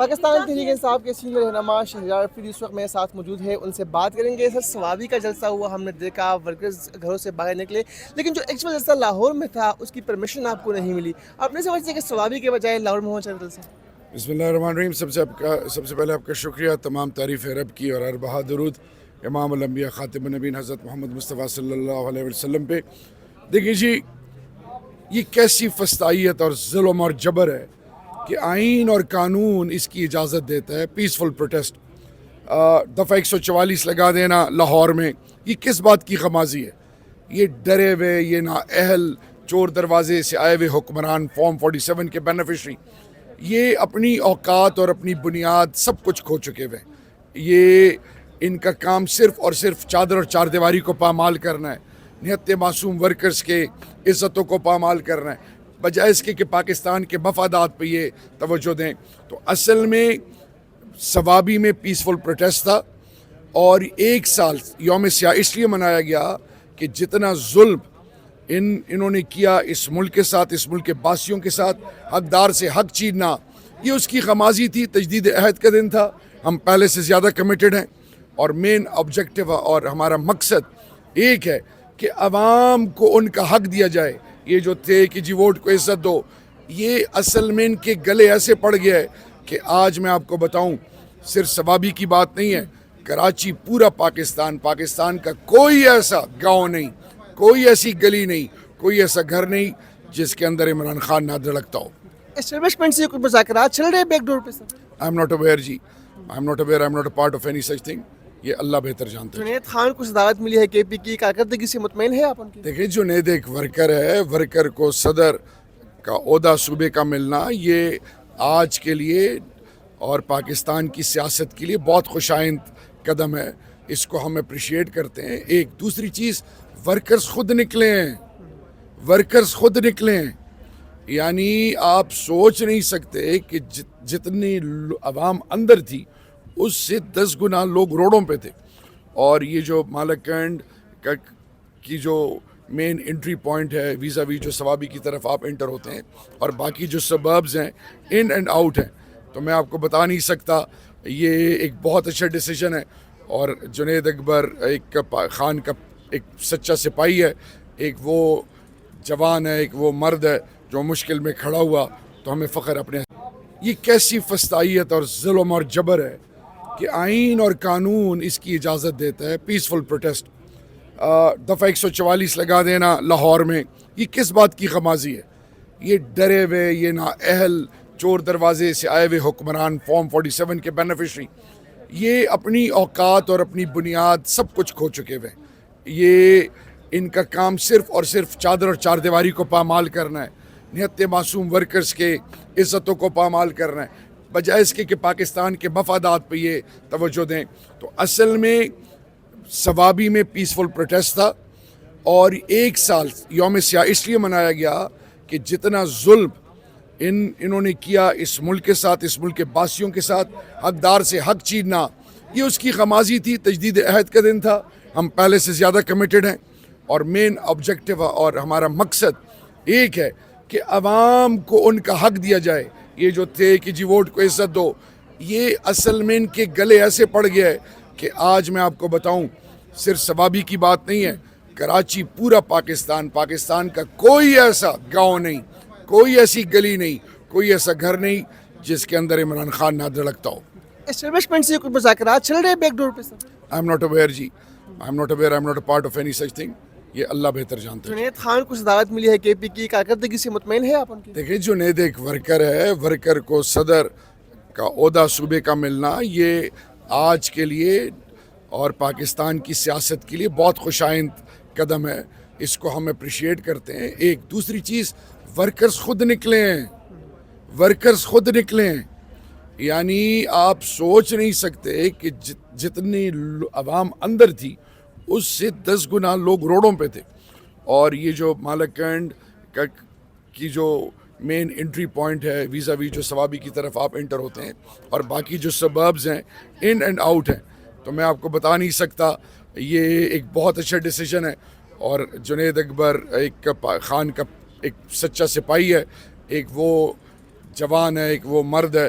پاکستان تحریک انصاف کے سینئر رہنما شہریار فرید اس وقت میرے ساتھ موجود ہے، ان سے بات کریں گے۔ سر، سوابی کا جلسہ ہوا، ہم نے دیکھا ورکرز گھروں سے باہر نکلے، لیکن جو ایکچوئل جلسہ لاہور میں تھا اس کی پرمیشن آپ کو نہیں ملی۔ آپ نہیں سمجھتے کہ سوابی کے بجائے لاہور میں ہونا چاہیے جلسہ؟ بسم اللہ الرحمن الرحیم۔ سب سے پہلے آپ کا شکریہ، تمام تعریف رب کی اور ہر بہا درود امام الانبیاء خاتم النبیین حضرت محمد مصطفیٰ صلی اللہ علیہ وسلم پہ۔ دیکھیں جی، یہ کیسی فسطائیت اور ظلم اور جبر ہے کہ آئین اور قانون اس کی اجازت دیتا ہے پیسفل پروٹیسٹ، دفعہ 144 لگا دینا لاہور میں۔ یہ کس بات کی خمازی ہے؟ یہ ڈرے ہوئے، یہ نااہل چور دروازے سے آئے ہوئے حکمران، فارم 47 کے بینیفیشری، یہ اپنی اوقات اور اپنی بنیاد سب کچھ کھو چکے ہوئے ہیں۔ یہ ان کا کام صرف اور صرف چادر اور چار دیواری کو پامال کرنا ہے، نہت معصوم ورکرز کے عزتوں کو پامال کرنا ہے، بجائے اس کے کہ پاکستان کے مفادات پہ یہ توجہ دیں۔ تو اصل میں سوابی میں پیسفل پروٹیسٹ تھا، اور 1 سال یوم سیاہ اس لیے منایا گیا کہ جتنا ظلم انہوں نے کیا اس ملک کے ساتھ، اس ملک کے باسیوں کے ساتھ، حقدار سے حق چھیننا، یہ اس کی خمازی تھی۔ تجدید عہد کا دن تھا، ہم پہلے سے زیادہ کمیٹڈ ہیں، اور مین آبجیکٹیو اور ہمارا مقصد ایک ہے کہ عوام کو ان کا حق دیا جائے۔ یہ جو تھے کہ جی ووٹ کو عزت دو، یہ اصل میں ان کے گلے ایسے پڑ گیا ہے کہ آج میں آپ کو بتاؤں، صرف سوابی کی بات نہیں ہے، کراچی پورا پاکستان کا کوئی ایسا گاؤں نہیں، کوئی ایسی گلی نہیں، کوئی ایسا گھر نہیں جس کے اندر عمران خان نہ دھڑکتا ہو۔ اسٹیبلشمنٹ سے کچھ مذاکرات چل رہے ہیں بیک ڈور پہ sir? I am not a part of any such thing, یہ اللہ بہتر جانتا ہے۔ جنید خان کو صدارت ملی ہے کے پی کی، کارکردگی سے مطمئن ہے آپ ان کی؟ دیکھیں، جنید ایک ورکر ہے، ورکر کو صدر کا عہدہ صوبے کا ملنا، یہ آج کے لیے اور پاکستان کی سیاست کے لیے بہت خوش آئند قدم ہے، اس کو ہم اپریشیٹ کرتے ہیں۔ ایک دوسری چیز، ورکرز خود نکلے ہیں، یعنی آپ سوچ نہیں سکتے کہ جتنی عوام اندر تھی اس سے 10 گنا لوگ روڈوں پہ تھے۔ اور یہ جو مالکنڈ کی جو مین انٹری پوائنٹ ہے ویزا وی جو سوابی کی طرف آپ انٹر ہوتے ہیں، اور باقی جو سبربز ہیں ان اینڈ آؤٹ ہیں، تو میں آپ کو بتا نہیں سکتا، یہ ایک بہت اچھا ڈیسیجن ہے۔ اور جنید اکبر ایک خان کا ایک سچا سپاہی ہے، ایک وہ جوان ہے، ایک وہ مرد ہے جو مشکل میں کھڑا ہوا، تو ہمیں فخر اپنے۔ یہ کیسی فسطائیت اور ظلم اور جبر ہے کہ آئین اور قانون اس کی اجازت دیتا ہے پیسفل پروٹیسٹ، دفعہ 144 لگا دینا لاہور میں۔ یہ کس بات کی خمازی ہے؟ یہ ڈرے ہوئے، یہ نااہل چور دروازے سے آئے ہوئے حکمران، فارم 47 کے بینیفیشری، یہ اپنی اوقات اور اپنی بنیاد سب کچھ کھو چکے ہوئے ہیں۔ یہ ان کا کام صرف اور صرف چادر اور چار دیواری کو پامال کرنا ہے، نہت معصوم ورکرز کے عزتوں کو پامال کرنا ہے، بجائے اس کے کہ پاکستان کے مفادات پہ یہ توجہ دیں۔ تو اصل میں سوابی میں پیسفل پروٹیسٹ تھا، اور 1 سال یوم سیاہ اس لیے منایا گیا کہ جتنا ظلم انہوں نے کیا اس ملک کے ساتھ، اس ملک کے باسیوں کے ساتھ، حقدار سے حق چھیننا، یہ اس کی خمازی تھی۔ تجدید عہد کا دن تھا، ہم پہلے سے زیادہ کمیٹڈ ہیں، اور مین آبجیکٹیو اور ہمارا مقصد ایک ہے کہ عوام کو ان کا حق دیا جائے۔ یہ جو تھے کہ جی ووٹ کو عزت دو، یہ اصل میں ان کے گلے ایسے پڑ گیا ہے کہ آج میں آپ کو بتاؤں، صرف سوابی کی بات نہیں ہے، کراچی پورا پاکستان کا کوئی ایسا گاؤں نہیں، کوئی ایسی گلی نہیں، کوئی ایسا گھر نہیں جس کے اندر عمران خان نہ دھڑکتا ہو۔ اسٹیبلشمنٹ سے کچھ مذاکرات چل رہے ہیں بیک ڈور پہ sir? I am not a part of any such thing, یہ اللہ بہتر جانتا ہے۔ جنید خان کو صدارت ملی ہے کے پی کی، کارکردگی سے مطمئن ہے آپ ان کی؟ دیکھیں، جنید ایک ورکر ہے، ورکر کو صدر کا عہدہ صوبے کا ملنا، یہ آج کے لیے اور پاکستان کی سیاست کے لیے بہت خوش آئند قدم ہے، اس کو ہم اپریشیٹ کرتے ہیں۔ ایک دوسری چیز، ورکرز خود نکلے ہیں، یعنی آپ سوچ نہیں سکتے کہ جتنی عوام اندر تھی اس سے 10 گنا لوگ روڈوں پہ تھے۔ اور یہ جو مالکنڈ کی جو مین انٹری پوائنٹ ہے ویزا وی جو سوابی کی طرف آپ انٹر ہوتے ہیں، اور باقی جو سبربز ہیں ان اینڈ آؤٹ ہیں، تو میں آپ کو بتا نہیں سکتا، یہ ایک بہت اچھا ڈیسیجن ہے۔ اور جنید اکبر ایک خان کا ایک سچا سپاہی ہے، ایک وہ جوان ہے، ایک وہ مرد ہے